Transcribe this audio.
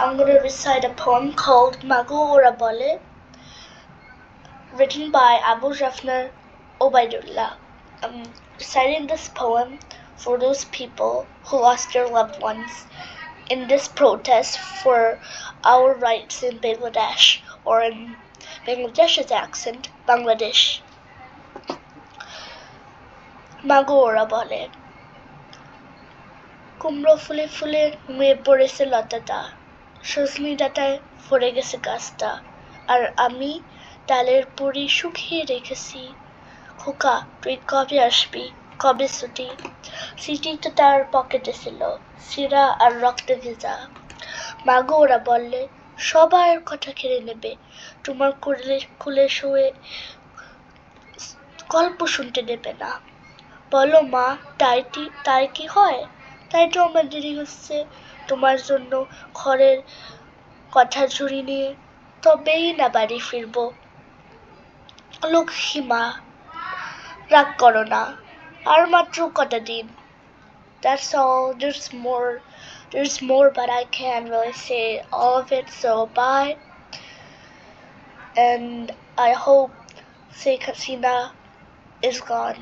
I'm going to recite a poem called Mago Ora Bole, written by Abu Jafnar Obaidullah. I'm reciting this poem for those people who lost their loved ones in this protest for our rights in Bangladesh, or in Bangladesh's accent, Bangladesh. Mago Ora Bole, কুমড়ো ফুলে ফুলে নুয়ে পড়েছে লতাটা, সজনি ডাঁটায় ভরে গেছে গাছটা, আর আমি ডালের পুরি শুকিয়ে রেখেছি। খোকা তুই কবে আসবি, কবে ছুটি? চিঠিটা তার পকেটে ছিল, শিরা আর রক্তে ভেজা। মাগো ওরা বললে সবার কথা কেড়ে নেবে, তোমার কোলে শুয়ে গল্প শুনতে দেবে না। বলো মা, তাই কি হয়? তাই তো আমার দেরি হচ্ছে তোমার জন্য ঘরের কথা ঝুড়ি নিয়ে, তবেই না বাড়ি ফিরবো। লক্ষ্মী মা, রাগ করো না, আর মাত্র কটা দিন। That's all. There's more, but I can't really say all of it. So bye, and I hope Sheikh Hasina is gone.